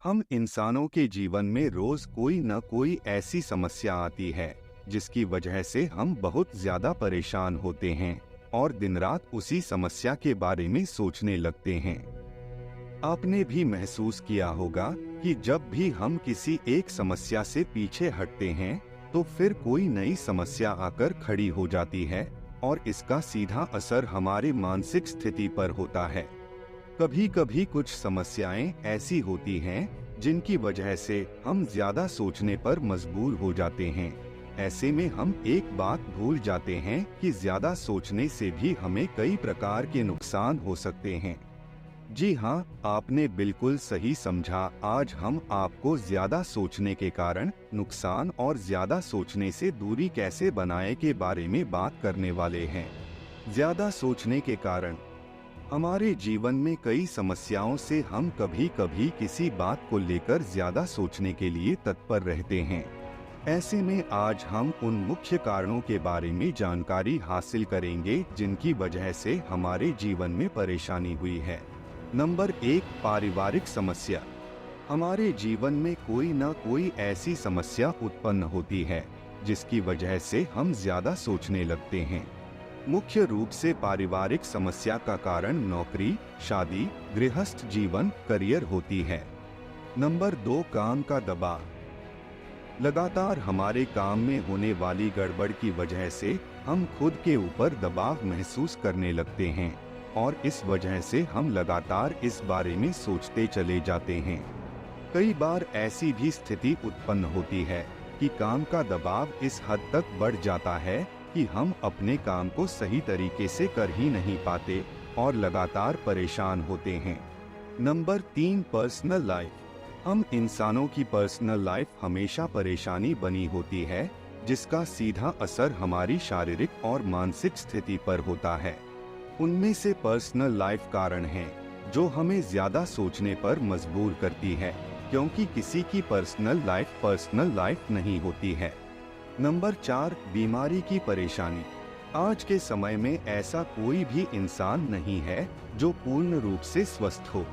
हम इंसानों के जीवन में रोज कोई न कोई ऐसी समस्या आती है जिसकी वजह से हम बहुत ज्यादा परेशान होते हैं और दिन रात उसी समस्या के बारे में सोचने लगते हैं। आपने भी महसूस किया होगा कि जब भी हम किसी एक समस्या से पीछे हटते हैं तो फिर कोई नई समस्या आकर खड़ी हो जाती है और इसका सीधा असर हमारे मानसिक स्थिति पर होता है। कभी कभी कुछ समस्याएं ऐसी होती हैं जिनकी वजह से हम ज्यादा सोचने पर मजबूर हो जाते हैं। ऐसे में हम एक बात भूल जाते हैं कि ज्यादा सोचने से भी हमें कई प्रकार के नुकसान हो सकते हैं। जी हाँ, आपने बिल्कुल सही समझा। आज हम आपको ज्यादा सोचने के कारण, नुकसान और ज्यादा सोचने से दूरी कैसे बनाए के बारे में बात करने वाले हैं। ज्यादा सोचने के कारण हमारे जीवन में कई समस्याओं से हम कभी कभी किसी बात को लेकर ज्यादा सोचने के लिए तत्पर रहते हैं। ऐसे में आज हम उन मुख्य कारणों के बारे में जानकारी हासिल करेंगे जिनकी वजह से हमारे जीवन में परेशानी हुई है। नंबर 1, पारिवारिक समस्या। हमारे जीवन में कोई न कोई ऐसी समस्या उत्पन्न होती है जिसकी वजह से हम ज्यादा सोचने लगते हैं। मुख्य रूप से पारिवारिक समस्या का कारण नौकरी, शादी, गृहस्थ जीवन, करियर होती है। नंबर 2, काम का दबाव। लगातार हमारे काम में होने वाली गड़बड़ की वजह से हम खुद के ऊपर दबाव महसूस करने लगते हैं और इस वजह से हम लगातार इस बारे में सोचते चले जाते हैं। कई बार ऐसी भी स्थिति उत्पन्न होती है कि काम का दबाव इस हद तक बढ़ जाता है कि हम अपने काम को सही तरीके से कर ही नहीं पाते और लगातार परेशान होते हैं। Number 3, personal life. हम इंसानों की पर्सनल लाइफ हमेशा परेशानी बनी होती है जिसका सीधा असर हमारी शारीरिक और मानसिक स्थिति पर होता है। उनमें से पर्सनल लाइफ कारण हैं जो हमें ज्यादा सोचने पर मजबूर करती है, क्योंकि किसी की पर्सनल लाइफ नहीं होती है। नंबर 4, बीमारी की परेशानी। आज के समय में ऐसा कोई भी इंसान नहीं है जो पूर्ण रूप से स्वस्थ हो।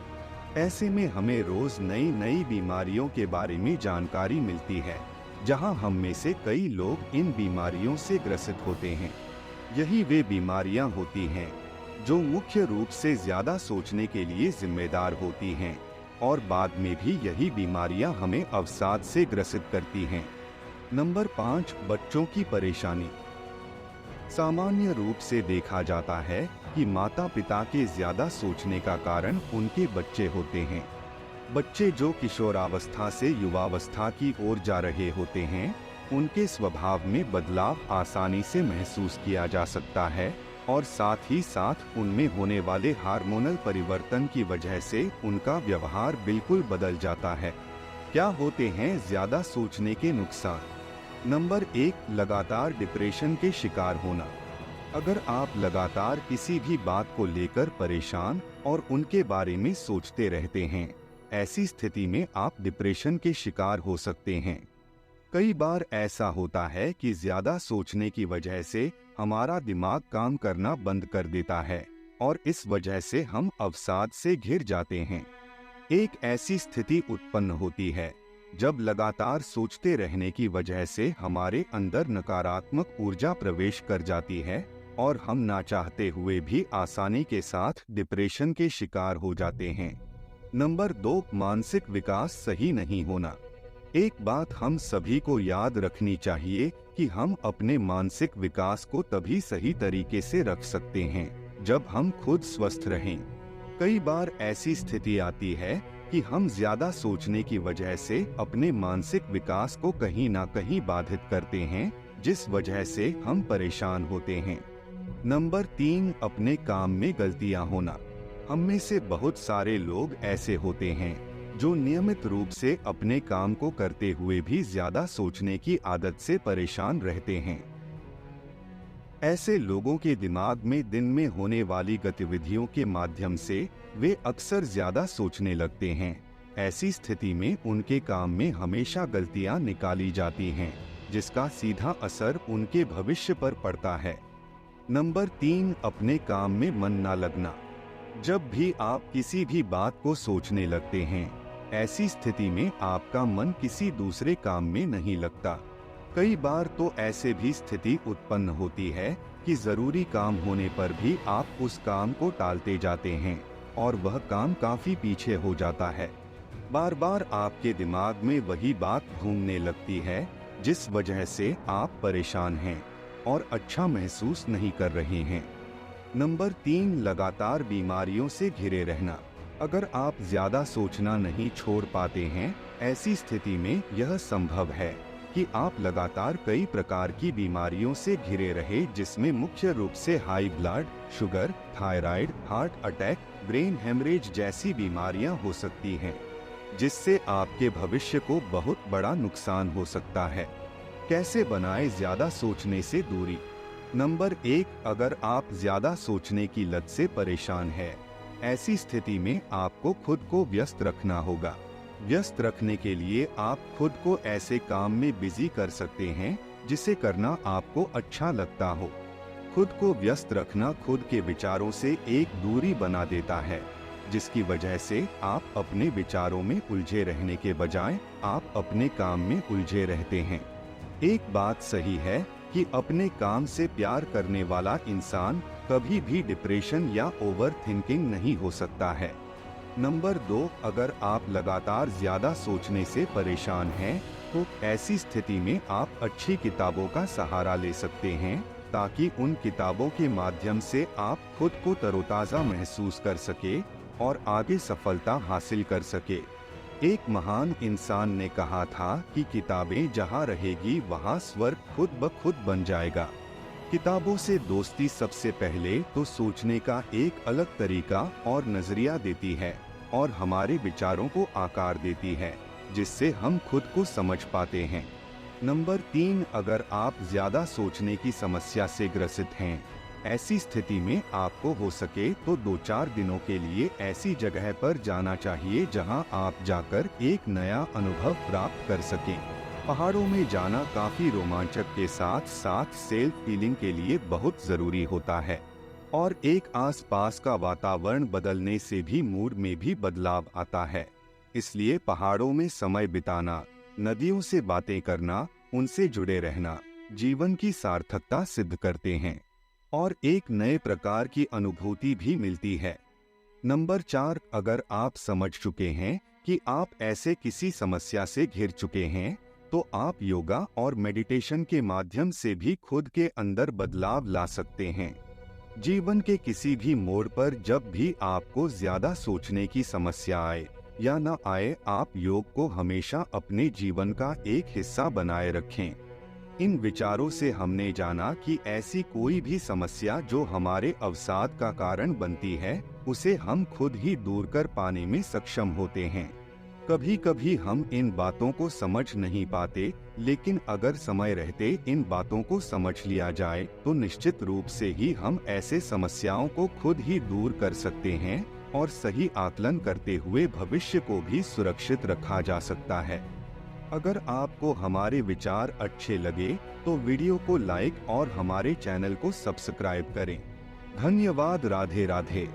ऐसे में हमें रोज नई नई बीमारियों के बारे में जानकारी मिलती है, जहां हम में से कई लोग इन बीमारियों से ग्रसित होते हैं। यही वे बीमारियां होती हैं जो मुख्य रूप से ज्यादा सोचने के लिए जिम्मेदार होती हैं और बाद में भी यही बीमारियां हमें अवसाद से ग्रसित करती हैं। नंबर 5, बच्चों की परेशानी। सामान्य रूप से देखा जाता है कि माता पिता के ज्यादा सोचने का कारण उनके बच्चे होते हैं। बच्चे जो किशोरावस्था से युवावस्था की ओर जा रहे होते हैं, उनके स्वभाव में बदलाव आसानी से महसूस किया जा सकता है और साथ ही साथ उनमें होने वाले हार्मोनल परिवर्तन की वजह से उनका व्यवहार बिल्कुल बदल जाता है। क्या होते हैं ज्यादा सोचने के नुकसान? नंबर 1, लगातार डिप्रेशन के शिकार होना। अगर आप लगातार किसी भी बात को लेकर परेशान और उनके बारे में सोचते रहते हैं, ऐसी स्थिति में आप डिप्रेशन के शिकार हो सकते हैं। कई बार ऐसा होता है कि ज्यादा सोचने की वजह से हमारा दिमाग काम करना बंद कर देता है और इस वजह से हम अवसाद से घिर जाते हैं। एक ऐसी स्थिति उत्पन्न होती है जब लगातार सोचते रहने की वजह से हमारे अंदर नकारात्मक ऊर्जा प्रवेश कर जाती है और हम ना चाहते हुए भी आसानी के साथ डिप्रेशन के शिकार हो जाते हैं। नंबर 2, मानसिक विकास सही नहीं होना। एक बात हम सभी को याद रखनी चाहिए कि हम अपने मानसिक विकास को तभी सही तरीके से रख सकते हैं जब हम खुद स्वस्थ रहें। कई बार ऐसी स्थिति आती है कि हम ज्यादा सोचने की वजह से अपने मानसिक विकास को कहीं ना कहीं बाधित करते हैं, जिस वजह से हम परेशान होते हैं। नंबर 3, अपने काम में गलतियां होना। हम में से बहुत सारे लोग ऐसे होते हैं जो नियमित रूप से अपने काम को करते हुए भी ज्यादा सोचने की आदत से परेशान रहते हैं। ऐसे लोगों के दिमाग में दिन में होने वाली गतिविधियों के माध्यम से वे अक्सर ज्यादा सोचने लगते हैं। ऐसी स्थिति में उनके काम में हमेशा गलतियां निकाली जाती हैं, जिसका सीधा असर उनके भविष्य पर पड़ता है। नंबर 3, अपने काम में मन न लगना। जब भी आप किसी भी बात को सोचने लगते हैं, ऐसी स्थिति में आपका मन किसी दूसरे काम में नहीं लगता। कई बार तो ऐसे भी स्थिति उत्पन्न होती है कि जरूरी काम होने पर भी आप उस काम को टालते जाते हैं और वह काम काफी पीछे हो जाता है। बार बार आपके दिमाग में वही बात घूमने लगती है, जिस वजह से आप परेशान हैं और अच्छा महसूस नहीं कर रहे हैं। नंबर 3, लगातार बीमारियों से घिरे रहना। अगर आप ज्यादा सोचना नहीं छोड़ पाते हैं, ऐसी स्थिति में यह संभव है कि आप लगातार कई प्रकार की बीमारियों से घिरे रहे, जिसमें मुख्य रूप से high blood sugar, thyroid, heart attack, brain haemorrhage जैसी बीमारियां हो सकती हैं, जिससे आपके भविष्य को बहुत बड़ा नुकसान हो सकता है। कैसे बनाएं ज्यादा सोचने से दूरी? नंबर 1, अगर आप ज्यादा सोचने की लत से परेशान हैं, ऐसी स्थिति में आपको खुद को व्यस्त रखना होगा। व्यस्त रखने के लिए आप खुद को ऐसे काम में बिजी कर सकते हैं जिसे करना आपको अच्छा लगता हो। खुद को व्यस्त रखना खुद के विचारों से एक दूरी बना देता है, जिसकी वजह से आप अपने विचारों में उलझे रहने के बजाय आप अपने काम में उलझे रहते हैं। एक बात सही है कि अपने काम से प्यार करने वाला इंसान कभी भी डिप्रेशन या ओवर थिंकिंग नहीं हो सकता है। नंबर 2, अगर आप लगातार ज्यादा सोचने से परेशान हैं, तो ऐसी स्थिति में आप अच्छी किताबों का सहारा ले सकते हैं, ताकि उन किताबों के माध्यम से आप खुद को तरोताजा महसूस कर सके और आगे सफलता हासिल कर सके। एक महान इंसान ने कहा था कि किताबें जहाँ रहेगी वहाँ स्वर्ग खुद ब खुद बन जाएगा। किताबों से दोस्ती सबसे पहले तो सोचने का एक अलग तरीका और नजरिया देती है और हमारे विचारों को आकार देती है, जिससे हम खुद को समझ पाते हैं। नंबर 3, अगर आप ज्यादा सोचने की समस्या से ग्रसित हैं, ऐसी स्थिति में आपको हो सके तो 2-4 दिनों के लिए ऐसी जगह पर जाना चाहिए जहां आप जाकर एक नया अनुभव प्राप्त कर सकें। पहाड़ों में जाना काफी रोमांचक के साथ साथ सेल्फ हीलिंग के लिए बहुत जरूरी होता है, और एक आसपास का वातावरण बदलने से भी मूड में भी बदलाव आता है। इसलिए पहाड़ों में समय बिताना, नदियों से बातें करना, उनसे जुड़े रहना जीवन की सार्थकता सिद्ध करते हैं और एक नए प्रकार की अनुभूति भी मिलती है। नंबर 4, अगर आप समझ चुके हैं कि आप ऐसे किसी समस्या से घिर चुके हैं, तो आप योगा और मेडिटेशन के माध्यम से भी खुद के अंदर बदलाव ला सकते हैं। जीवन के किसी भी मोड़ पर जब भी आपको ज्यादा सोचने की समस्या आए या न आए, आप योग को हमेशा अपने जीवन का एक हिस्सा बनाए रखें। इन विचारों से हमने जाना कि ऐसी कोई भी समस्या जो हमारे अवसाद का कारण बनती है, उसे हम खुद ही दूर कर पाने में सक्षम होते हैं। कभी कभी हम इन बातों को समझ नहीं पाते, लेकिन अगर समय रहते इन बातों को समझ लिया जाए तो निश्चित रूप से ही हम ऐसे समस्याओं को खुद ही दूर कर सकते हैं और सही आकलन करते हुए भविष्य को भी सुरक्षित रखा जा सकता है। अगर आपको हमारे विचार अच्छे लगे तो वीडियो को लाइक और हमारे चैनल को सब्सक्राइब करें। धन्यवाद। राधे राधे।